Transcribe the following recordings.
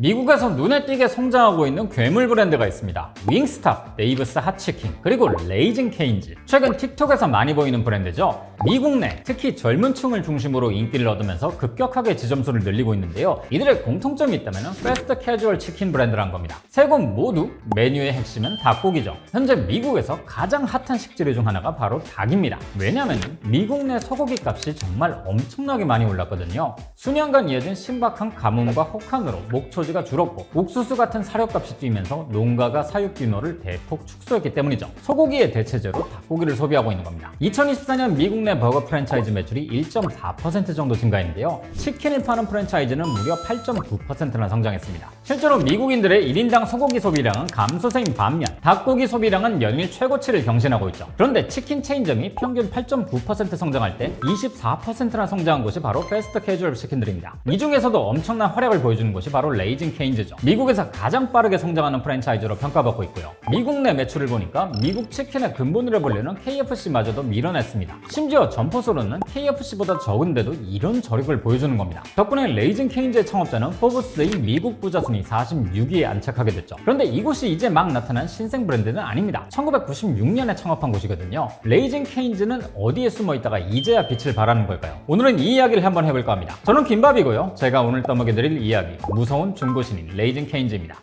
미국에서 눈에 띄게 성장하고 있는 괴물 브랜드가 있습니다. 윙스탑, 네이버스 핫치킨, 그리고 레이징 케인즈. 최근 틱톡에서 많이 보이는 브랜드죠. 미국 내 특히 젊은 층을 중심으로 인기를 얻으면서 급격하게 지점수를 늘리고 있는데요. 이들의 공통점이 있다면 패스트 캐주얼 치킨 브랜드란 겁니다. 세 곳 모두 메뉴의 핵심은 닭고기죠. 현재 미국에서 가장 핫한 식재료 중 하나가 바로 닭입니다. 왜냐하면 미국 내 소고기 값이 정말 엄청나게 많이 올랐거든요. 수년간 이어진 신박한 가뭄과 혹한으로 목초지가 줄었고 옥수수 같은 사료값이 뛰면서 농가가 사육 규모를 대폭 축소했기 때문이죠. 소고기의 대체제로 닭고기를 소비하고 있는 겁니다. 2024년 미국 내 버거 프랜차이즈 매출이 1.4% 정도 증가했는데요. 치킨을 파는 프랜차이즈는 무려 8.9%나 성장했습니다. 실제로 미국인들의 1인당 소고기 소비량은 감소세인 반면 닭고기 소비량은 연일 최고치를 경신하고 있죠. 그런데 치킨 체인점이 평균 8.9% 성장할 때 24%나 성장한 곳이 바로 패스트 캐주얼 치킨들입니다. 이 중에서도 엄청난 활약을 보여주는 곳이 바로 레이징 케인즈죠. 미국에서 가장 빠르게 성장하는 프랜차이즈로 평가받고 있고요. 미국 내 매출을 보니까 미국 치킨의 근본으로 불리는 KFC마저도 밀어냈습니다. 심지어 점포수로는 KFC보다 적은데도 이런 저력을 보여주는 겁니다. 덕분에 레이징 케인즈의 창업자는 포브스의 미국 부자 순위 46위에 안착하게 됐죠. 그런데 이곳이 이제 막 나타난 신생 브랜드는 아닙니다. 1996년에 창업한 곳이거든요. 레이징 케인즈는 어디에 숨어 있다가 이제야 빛을 발하는 걸까요? 오늘은 이 이야기를 한번 해볼까 합니다. 저는 김밥이고요. 제가 오늘 떠먹여드릴 이야기, 무서운 중고신인 레이징 케인즈입니다.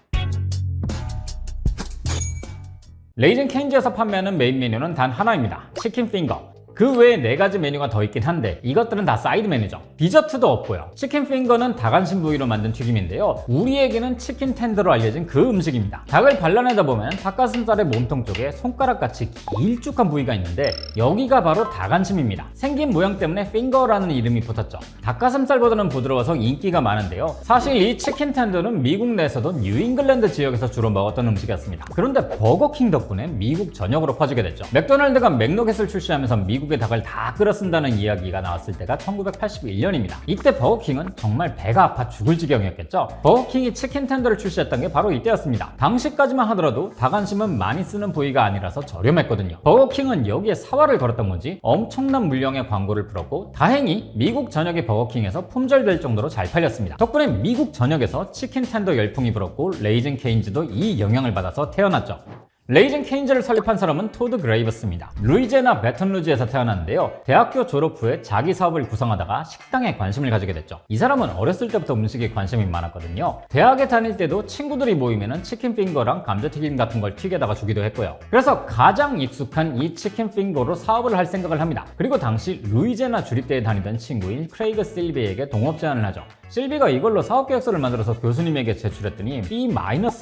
레이징 케인즈에서 판매하는 메인 메뉴는 단 하나입니다. 치킨 핑거. 그 외에 4가지 메뉴가 더 있긴 한데 이것들은 다 사이드 메뉴죠. 디저트도 없고요. 치킨 핑거는 닭안심 부위로 만든 튀김인데요. 우리에게는 치킨 텐더로 알려진 그 음식입니다. 닭을 발라내다 보면 닭가슴살의 몸통 쪽에 손가락같이 길쭉한 부위가 있는데 여기가 바로 닭안심입니다. 생긴 모양 때문에 핑거라는 이름이 붙었죠. 닭가슴살보다는 부드러워서 인기가 많은데요. 사실 이 치킨 텐더는 미국 내에서도 뉴잉글랜드 지역에서 주로 먹었던 음식이었습니다. 그런데 버거킹 덕분에 미국 전역으로 퍼지게 됐죠. 맥도날드가 맥너겟을 출시하면서 미국의 닭을 다 끌어 쓴다는 이야기가 나왔을 때가 1981년입니다. 이때 버거킹은 정말 배가 아파 죽을 지경이었겠죠. 버거킹이 치킨 텐더를 출시했던 게 바로 이때였습니다. 당시까지만 하더라도 닭안심은 많이 쓰는 부위가 아니라서 저렴했거든요. 버거킹은 여기에 사활을 걸었던 건지 엄청난 물량의 광고를 풀었고 다행히 미국 전역의 버거킹에서 품절될 정도로 잘 팔렸습니다. 덕분에 미국 전역에서 치킨 텐더 열풍이 불었고 레이징 케인즈도 이 영향을 받아서 태어났죠. 레이징 케인즈를 설립한 사람은 토드 그레이버스입니다. 루이지애나 배턴루즈에서 태어났는데요. 대학교 졸업 후에 자기 사업을 구성하다가 식당에 관심을 가지게 됐죠. 이 사람은 어렸을 때부터 음식에 관심이 많았거든요. 대학에 다닐 때도 친구들이 모이면 치킨 핑거랑 감자튀김 같은 걸 튀겨다가 주기도 했고요. 그래서 가장 익숙한 이 치킨 핑거로 사업을 할 생각을 합니다. 그리고 당시 루이지애나 주립대에 다니던 친구인 크레이그 실비에게 동업 제안을 하죠. 실비가 이걸로 사업계획서를 만들어서 교수님에게 제출했더니 B-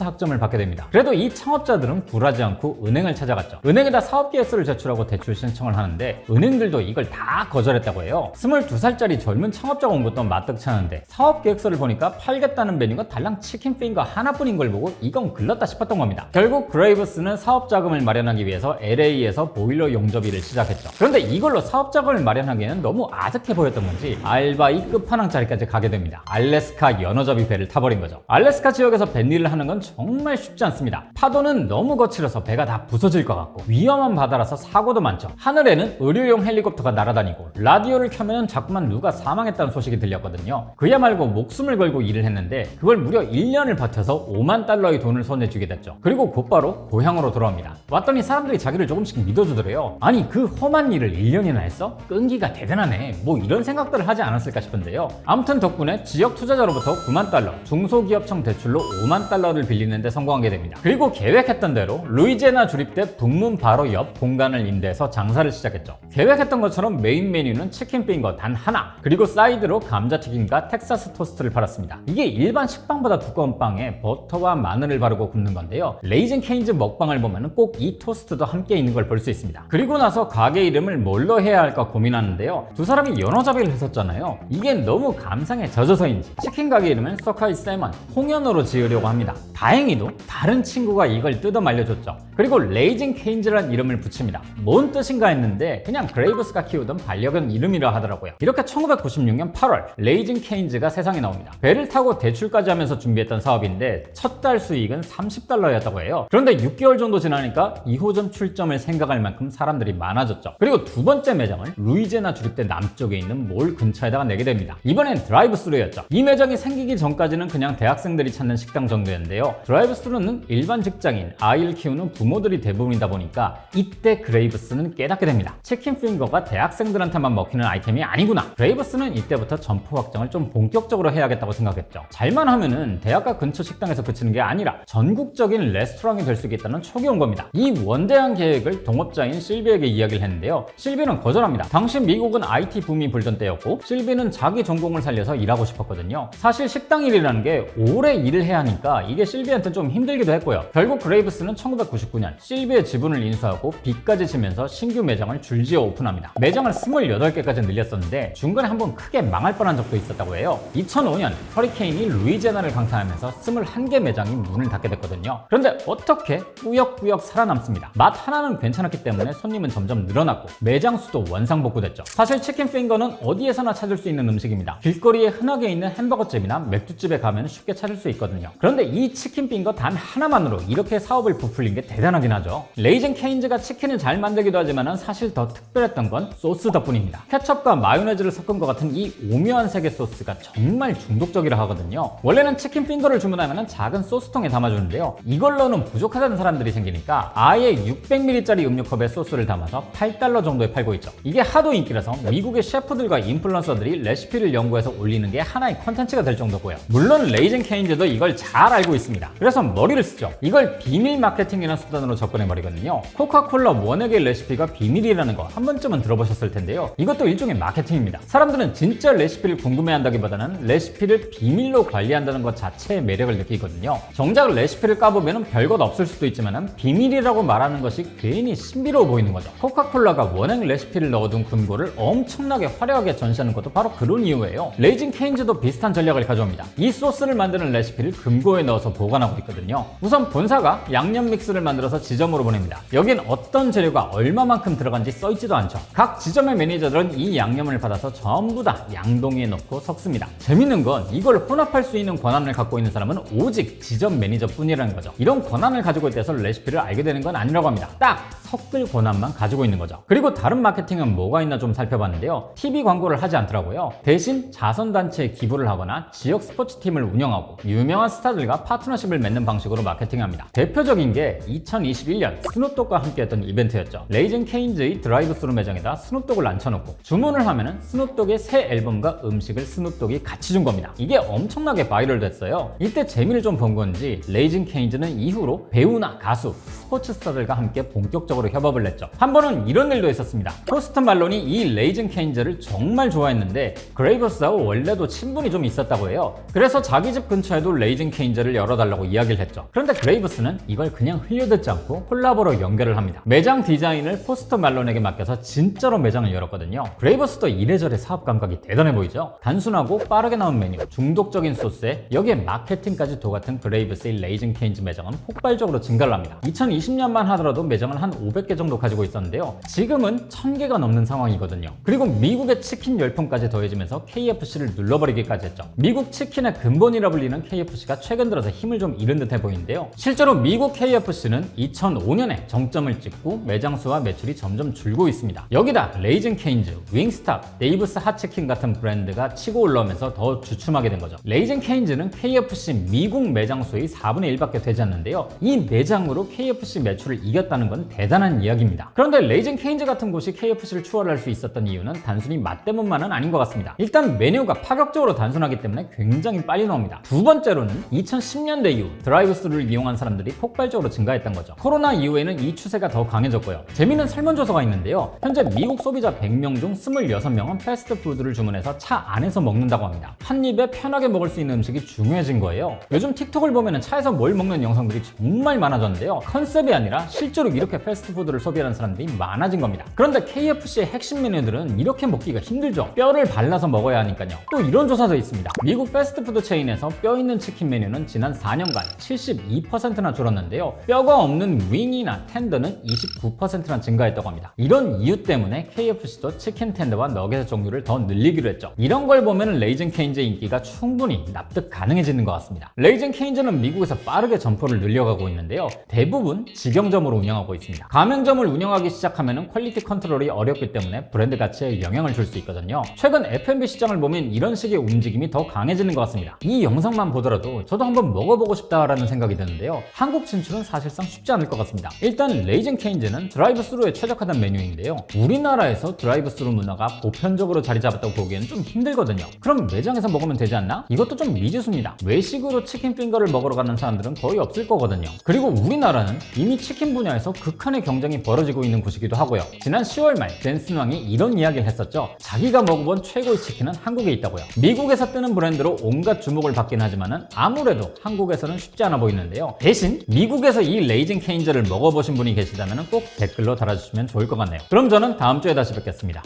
학점을 받게 됩니다. 그래도 이 창업자들은 굴하지 않고 은행을 찾아갔죠. 은행에다 사업계획서를 제출하고 대출 신청을 하는데 은행들도 이걸 다 거절했다고 해요. 22살짜리 젊은 창업자가 온 것도 마뜩찮은데 사업계획서를 보니까 팔겠다는 메뉴가 달랑 치킨 핑거 하나뿐인 걸 보고 이건 글렀다 싶었던 겁니다. 결국 그레이버스는 사업 자금을 마련하기 위해서 LA에서 보일러 용접일을 시작했죠. 그런데 이걸로 사업 자금을 마련하기에는 너무 아득해 보였던 건지 알바이 끝판왕자리까지 가게 됩니다. 알래스카 연어접이 배를 타버린 거죠. 알래스카 지역에서 뱃일을 하는 건 정말 쉽지 않습니다. 파도는 너무 거칠어서 배가 다 부서질 것 같고 위험한 바다라서 사고도 많죠. 하늘에는 의료용 헬리콥터가 날아다니고 라디오를 켜면 자꾸만 누가 사망했다는 소식이 들렸거든요. 그야 말고 목숨을 걸고 일을 했는데 그걸 무려 1년을 버텨서 $50,000의 돈을 손에 쥐게 됐죠. 그리고 곧바로 고향으로 돌아옵니다. 왔더니 사람들이 자기를 조금씩 믿어주더래요. 아니 그 험한 일을 1년이나 했어? 끈기가 대단하네. 뭐 이런 생각들을 하지 않았을까 싶은데요. 아무튼 덕분에 지역 투자자로부터 $90,000, 중소기업청 대출로 $50,000를 빌리는 데 성공하게 됩니다. 그리고 계획했던 대로 루이지애나 주립대 북문 바로 옆 공간을 임대해서 장사를 시작했죠. 계획했던 것처럼 메인 메뉴는 치킨 핑거 단 하나, 그리고 사이드로 감자튀김과 텍사스 토스트를 팔았습니다. 이게 일반 식빵보다 두꺼운 빵에 버터와 마늘을 바르고 굽는 건데요. 레이징 케인즈 먹방을 보면 꼭 이 토스트도 함께 있는 걸 볼 수 있습니다. 그리고 나서 가게 이름을 뭘로 해야 할까 고민하는데요. 두 사람이 연어잡이를 했었잖아요. 이게 너무 감상에 젖어서인지 치킨 가게 이름은 소카이 세먼, 홍연어로 지으려고 합니다. 다행히도 다른 친구가 이걸 뜯어 말려줬죠. 그리고 레이징 케인즈란 이름을 붙입니다. 뭔 뜻인가 했는데 그냥 그레이브스가 키우던 반려견 이름이라 하더라고요. 이렇게 1996년 8월 레이징 케인즈가 세상에 나옵니다. 배를 타고 대출까지 하면서 준비했던 사업인데 첫 달 수익은 $30였다고 해요. 그런데 6개월 정도 지나니까 2호점 출점을 생각할 만큼 사람들이 많아졌죠. 그리고 두 번째 매장을 루이지애나 주립대 남쪽에 있는 몰 근처에다가 내게 됩니다. 이번엔 드라이브스루에 정도였죠. 이 매장이 생기기 전까지는 그냥 대학생들이 찾는 식당 정도였는데요. 드라이브스루는 일반 직장인, 아이를 키우는 부모들이 대부분이다 보니까 이때 그레이브스는 깨닫게 됩니다. 치킨핑거가 대학생들한테만 먹히는 아이템이 아니구나. 그레이브스는 이때부터 점포 확장을 좀 본격적으로 해야겠다고 생각했죠. 잘만 하면은 대학가 근처 식당에서 그치는 게 아니라 전국적인 레스토랑이 될 수 있겠다는 촉이 온 겁니다. 이 원대한 계획을 동업자인 실비에게 이야기를 했는데요. 실비는 거절합니다. 당시 미국은 IT 붐이 불던 때였고 실비는 자기 전공을 살려서 일하고 싶었거든요. 사실 식당 일이라는 게 오래 일을 해야 하니까 이게 실비한테 좀 힘들기도 했고요. 결국 그레이브스는 1999년 실비의 지분을 인수하고 빚까지 지면서 신규 매장을 줄지어 오픈합니다. 매장을 28개까지 늘렸었는데 중간에 한번 크게 망할 뻔한 적도 있었다고 해요. 2005년 허리케인이 루이지애나를 강타하면서 21개 매장이 문을 닫게 됐거든요. 그런데 어떻게 꾸역꾸역 살아남습니다. 맛 하나는 괜찮았기 때문에 손님은 점점 늘어났고 매장 수도 원상복구됐죠. 사실 치킨핑거는 어디에서나 찾을 수 있는 음식입니다. 길거리에 흔하게 있는 햄버거집이나 맥주집에 가면 쉽게 찾을 수 있거든요. 그런데 이 치킨핑거 단 하나만으로 이렇게 사업을 부풀린 게 대단하긴 하죠. 레이즌 케인즈가 치킨을 잘 만들기도 하지만 사실 더 특별했던 건 소스 덕분입니다. 케첩과 마요네즈를 섞은 것 같은 이 오묘한 색의 소스가 정말 중독적이라 하거든요. 원래는 치킨핑거를 주문하면 작은 소스통에 담아주는데요. 이걸로는 부족하다는 사람들이 생기니까 아예 600ml짜리 음료컵에 소스를 담아서 $8 정도에 팔고 있죠. 이게 하도 인기라서 미국의 셰프들과 인플루언서들이 레시피를 연구해서 올리는 게 하나의 컨텐츠가 될 정도고요. 물론 레이즌 케인즈도 이걸 잘 알고 있습니다. 그래서 머리를 쓰죠. 이걸 비밀 마케팅이라는 수단으로 접근해버리거든요. 코카콜라 원액의 레시피가 비밀이라는 거 한 번쯤은 들어보셨을 텐데요. 이것도 일종의 마케팅입니다. 사람들은 진짜 레시피를 궁금해한다기보다는 레시피를 비밀로 관리한다는 것 자체의 매력을 느끼거든요. 정작 레시피를 까보면 별것 없을 수도 있지만 비밀이라고 말하는 것이 괜히 신비로워 보이는 거죠. 코카콜라가 원액 레시피를 넣어둔 금고를 엄청나게 화려하게 전시하는 것도 바로 그런 이유예요. 레이즌 케인즈도 비슷한 전략을 가져옵니다. 이 소스를 만드는 레시피를 금고에 넣어서 보관하고 있거든요. 우선 본사가 양념 믹스를 만들어서 지점으로 보냅니다. 여긴 어떤 재료가 얼마만큼 들어간지 써있지도 않죠. 각 지점의 매니저들은 이 양념을 받아서 전부 다 양동이에 넣고 섞습니다. 재밌는 건 이걸 혼합할 수 있는 권한을 갖고 있는 사람은 오직 지점 매니저뿐이라는 거죠. 이런 권한을 가지고 있대서 레시피를 알게 되는 건 아니라고 합니다. 딱 섞을 권한만 가지고 있는 거죠. 그리고 다른 마케팅은 뭐가 있나 좀 살펴봤는데요. TV 광고를 하지 않더라고요. 대신 자선단체에 기부를 하거나 지역 스포츠팀을 운영하고 유명한 스타들과 파트너십을 맺는 방식으로 마케팅합니다. 대표적인 게 2021년 스눕독과 함께했던 이벤트였죠. 레이즌 케인즈의 드라이브스루 매장에다 스눕독을 앉혀놓고 주문을 하면은 스눕독의 새 앨범과 음식을 스눕독이 같이 준 겁니다. 이게 엄청나게 바이럴 됐어요. 이때 재미를 좀 본 건지 레이즌 케인즈는 이후로 배우나 가수, 스포츠 스타들과 함께 본격적으로 협업을 냈죠. 한 번은 이런 일도 있었습니다. 포스트 말론이 이 레이즌 케인즈를 정말 좋아했는데 그레이브스하고 원래도 친분이 좀 있었다고 해요. 그래서 자기 집 근처에도 레이즌 케인즈를 열어달라고 이야기를 했죠. 그런데 그레이브스는 이걸 그냥 흘려듣지 않고 콜라보로 연결을 합니다. 매장 디자인을 포스트 말론에게 맡겨서 진짜로 매장을 열었거든요. 그레이브스도 이래저래 사업 감각이 대단해 보이죠? 단순하고 빠르게 나온 메뉴, 중독적인 소스에 여기에 마케팅까지 도같은 그레이브스의 레이즌 케인즈 매장은 폭발적으로 증가를 합니다. 2020년만 하더라도 매장을 한 500개 정도 가지고 있었는데요. 지금은 1000개가 넘는 상황이거든요. 그리고 미국의 치킨 열풍까지 더해지면서 KFC를 눌러버리기까지 했죠. 미국 치킨의 근본이라 불리는 KFC가 최근 들어서 힘을 좀 잃은 듯해 보이는데요. 실제로 미국 KFC는 2005년에 정점을 찍고 매장 수와 매출이 점점 줄고 있습니다. 여기다 레이즌 케인즈, 윙스탑, 데이브스 핫치킨 같은 브랜드가 치고 올라오면서 더 주춤하게 된 거죠. 레이즌 케인즈는 KFC 미국 매장 수의 4분의 1밖에 되지 않는데요. 이 매장으로 KFC 매출을 이겼다는 건 대단한 이야기입니다. 그런데 레이즌 케인즈 같은 곳이 KFC를 추월할 수 있었던 이유는 단순히 맛 때문만은 아닌 것 같습니다. 일단 메뉴가 파격적으로 단순하기 때문에 굉장히 빨리 나옵니다. 두 번째로는 2010년대 이후 드라이브스루를 이용한 사람들이 폭발적으로 증가했던 거죠. 코로나 이후에는 이 추세가 더 강해졌고요. 재미있는 설문조사가 있는데요. 현재 미국 소비자 100명 중 26명은 패스트푸드를 주문해서 차 안에서 먹는다고 합니다. 한 입에 편하게 먹을 수 있는 음식이 중요해진 거예요. 요즘 틱톡을 보면 차에서 뭘 먹는 영상들이 정말 많아졌는데요. 컨셉이 아니라 실제로 이렇게 패스트푸드를 소비하는 사람들이 많아진 겁니다. 그런데 KFC의 핵심 메뉴들은 이렇게 먹기가 힘들죠. 뼈를 발라서 먹어야 하니까요. 또 이런 조사도 있습니다. 미국 패스트푸드 체인에서 뼈 있는 치킨 메뉴는 지난 4년간 72%나 줄었는데요. 뼈가 없는 윙이나 텐더는 29%나 증가했다고 합니다. 이런 이유 때문에 KFC도 치킨 텐더와 너겟의 종류를 더 늘리기로 했죠. 이런 걸 보면 레이즌 케인즈의 인기가 충분히 납득 가능해지는 것 같습니다. 레이즌 케인즈는 미국에서 빠르게 점포를 늘려가고 있는데요. 대부분 직영점으로 운영하고 있습니다. 가맹점을 운영하기 시작하면 퀄리티 컨트롤이 어렵기 때문에 브랜드 가치에 영향을 줄 수 있거든요. 최근 F&B 시장을 보면 이런 식의 움직임이 더 강해지는 것 같습니다. 이 영상만 보더라도 저도 한번 먹어보고 싶다라는 생각이 드는데요. 한국 진출은 사실상 쉽지 않을 것 같습니다. 일단 레이즌 케인즈는 드라이브 스루에 최적화된 메뉴인데요. 우리나라에서 드라이브 스루 문화가 보편적으로 자리 잡았다고 보기에는 좀 힘들거든요. 그럼 매장에서 먹으면 되지 않나? 이것도 좀 미지수입니다. 외식으로 치킨 핑거를 먹으러 가는 사람들은 거의 없을 거거든요. 그리고 우리나라는 이미 치킨 분야에서 극한의 경쟁이 벌어지고 있는 곳이기도 하고요. 지난 10월 말 젠슨 왕이 이런 이야기를 했었죠. 자기가 먹어본 최고의 치킨은 한국에 있다고요. 미국에서 뜨는 브랜드로 온갖 주목을 받긴 하지만은 아무래도 한국에서는 쉽지 않아 보이는데요. 대신 미국에서 이 레이즌 케인저를 먹어보신 분이 계시다면 꼭 댓글로 달아주시면 좋을 것 같네요. 그럼 저는 다음 주에 다시 뵙겠습니다.